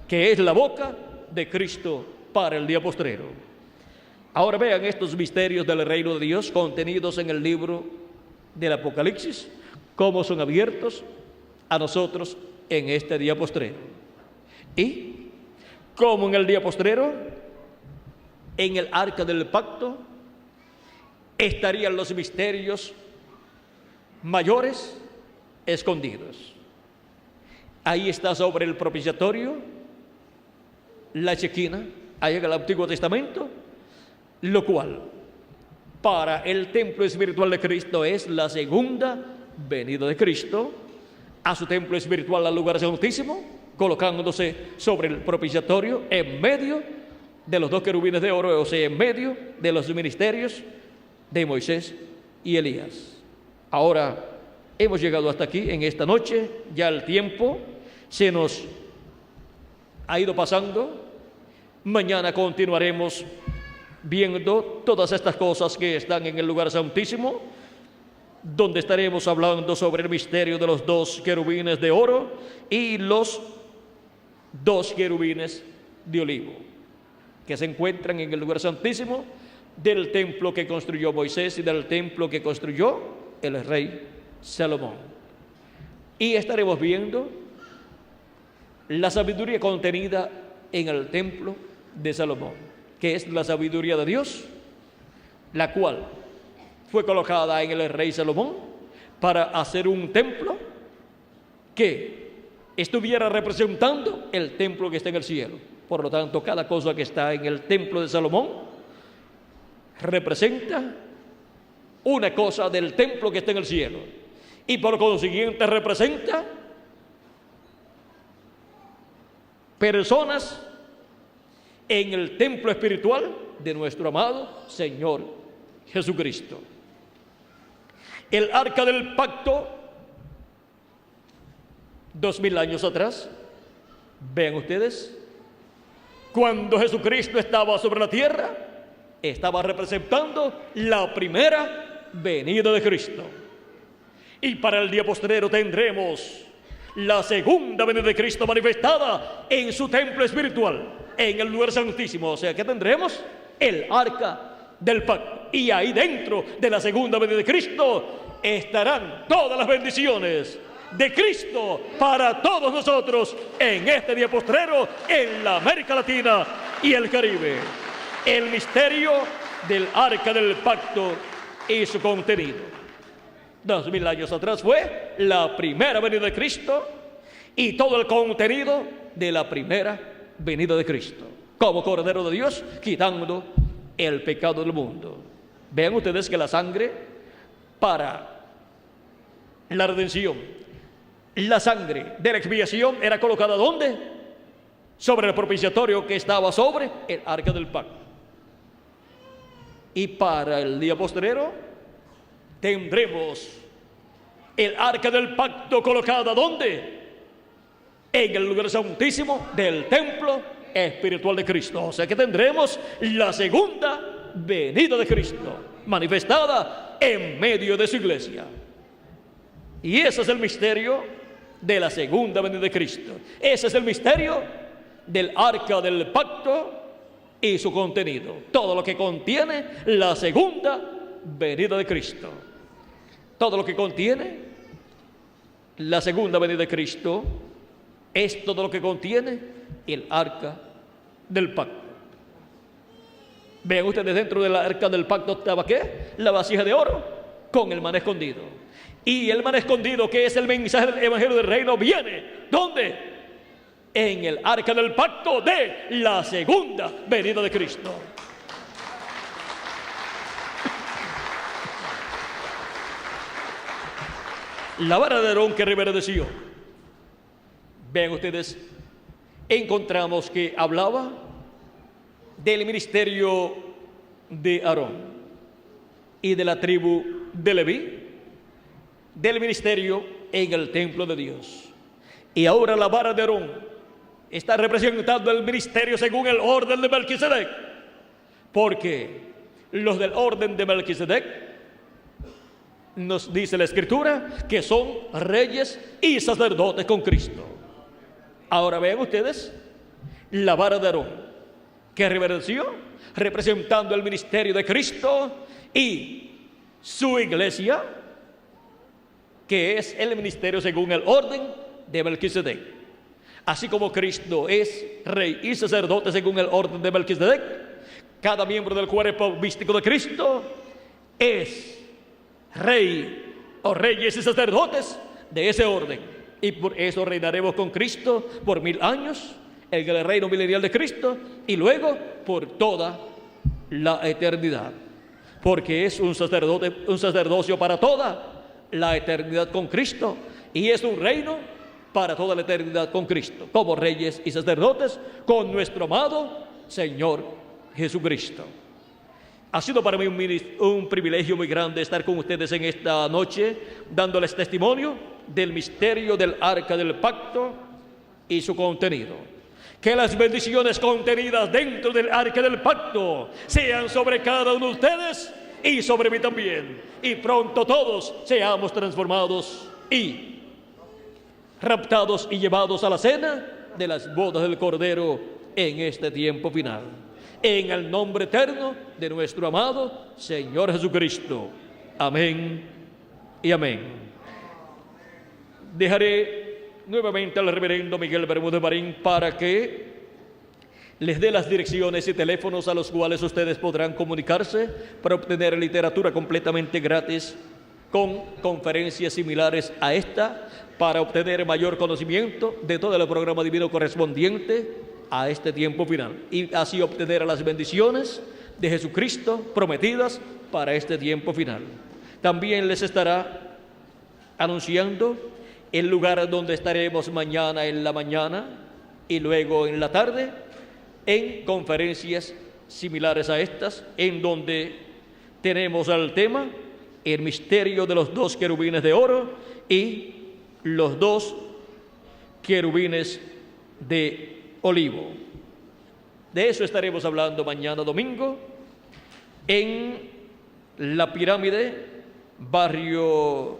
que es la boca de Cristo para el día postrero. Ahora vean estos misterios del reino de Dios contenidos en el libro del Apocalipsis, cómo son abiertos a nosotros en este día postrero. Y como en el día postrero, en el arca del pacto, estarían los misterios mayores escondidos. Ahí está sobre el propiciatorio la chequina, ahí en el Antiguo Testamento, lo cual para el templo espiritual de Cristo es la segunda venida de Cristo a su templo espiritual, al lugar santísimo, colocándose sobre el propiciatorio en medio de los 2 querubines de oro, o sea, en medio de los ministerios de Moisés y Elías. Ahora hemos llegado hasta aquí en esta noche, ya el tiempo se nos ha ido pasando. Mañana continuaremos viendo todas estas cosas que están en el lugar santísimo, donde estaremos hablando sobre el misterio de los 2 querubines de oro y los 2 querubines de olivo, que se encuentran en el lugar santísimo del templo que construyó Moisés y del templo que construyó el rey Salomón. Y estaremos viendo la sabiduría contenida en el templo de Salomón, que es la sabiduría de Dios, la cual fue colocada en el rey Salomón para hacer un templo que estuviera representando el templo que está en el cielo. Por lo tanto, cada cosa que está en el templo de Salomón representa una cosa del templo que está en el cielo, y por consiguiente representa personas en el templo espiritual de nuestro amado Señor Jesucristo. El arca del pacto, 2000 años atrás, vean ustedes, cuando Jesucristo estaba sobre la tierra, estaba representando la primera venida de Cristo. Y para el día postrero tendremos la segunda venida de Cristo manifestada en su templo espiritual, en el lugar santísimo. O sea que tendremos el arca del pacto. Y ahí dentro de la segunda venida de Cristo estarán todas las bendiciones de Cristo para todos nosotros en este día postrero, en la América Latina y el Caribe. El misterio del arca del pacto y su contenido. 2000 años atrás fue la primera venida de Cristo y todo el contenido de la primera venida de Cristo, como Cordero de Dios, quitando el pecado del mundo. Vean ustedes que la sangre para la redención, la sangre de la expiación era colocada ¿dónde? Sobre el propiciatorio que estaba sobre el arca del pacto. Y para el día postrero tendremos el arca del pacto colocada ¿dónde? En el lugar santísimo del templo espiritual de Cristo. O sea que tendremos la segunda venida de Cristo manifestada en medio de su iglesia. Y ese es el misterio de la segunda venida de Cristo. Ese es el misterio del arca del pacto y su contenido. Todo lo que contiene la segunda venida de Cristo. Todo lo que contiene la segunda venida de Cristo es todo lo que contiene el arca del pacto. Vean ustedes, dentro del arca del pacto estaba ¿qué? La vasija de oro con el maná escondido. Y el maná escondido, que es el mensaje del evangelio del reino, viene ¿dónde? En el arca del pacto de la segunda venida de Cristo. La vara de Aarón que reverdeció. Vean ustedes, encontramos que hablaba del ministerio de Aarón y de la tribu de Leví, del ministerio en el templo de Dios. Y ahora la vara de Aarón está representando el ministerio según el orden de Melquisedec, porque los del orden de Melquisedec, nos dice la Escritura, que son reyes y sacerdotes con Cristo. Ahora vean ustedes la vara de Aarón que reverdeció, representando el ministerio de Cristo y su iglesia, que es el ministerio según el orden de Melquisedec. Así como Cristo es rey y sacerdote según el orden de Melquisedec, cada miembro del cuerpo místico de Cristo es rey o reyes y sacerdotes de ese orden, y por eso reinaremos con Cristo por 1000 años en el reino milenial de Cristo y luego por toda la eternidad, porque es un sacerdocio para toda la eternidad con Cristo y es un reino para toda la eternidad con Cristo, como reyes y sacerdotes con nuestro amado Señor Jesucristo. Ha sido para mí un privilegio muy grande estar con ustedes en esta noche, dándoles testimonio del misterio del arca del pacto y su contenido. Que las bendiciones contenidas dentro del arca del pacto sean sobre cada uno de ustedes y sobre mí también. Y pronto todos seamos transformados y raptados y llevados a la cena de las bodas del Cordero en este tiempo final. En el nombre eterno de nuestro amado Señor Jesucristo. Amén y amén. Dejaré nuevamente al reverendo Miguel Bermúdez Marín para que les dé las direcciones y teléfonos a los cuales ustedes podrán comunicarse para obtener literatura completamente gratis con conferencias similares a esta, para obtener mayor conocimiento de todo el programa divino correspondiente a este tiempo final y así obtener las bendiciones de Jesucristo prometidas para este tiempo final. También les estará anunciando el lugar donde estaremos mañana en la mañana y luego en la tarde en conferencias similares a estas, en donde tenemos al tema el misterio de los 2 querubines de oro y los 2 querubines de olivo. De eso estaremos hablando mañana domingo en la Pirámide, barrio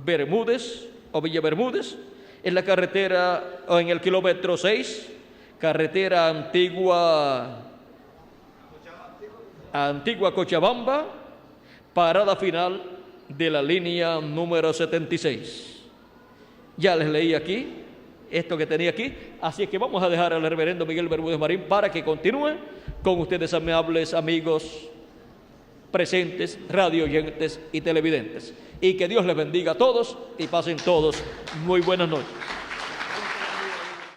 Bermúdez o Villa Bermúdez, en la carretera o en el kilómetro 6, carretera Antigua Cochabamba, parada final de la línea número 76. Ya les leí aquí esto que tenía aquí, así que vamos a dejar al reverendo Miguel Bermúdez Marín para que continúe con ustedes, amables amigos presentes, radio oyentes y televidentes, y que Dios les bendiga a todos y pasen todos muy buenas noches.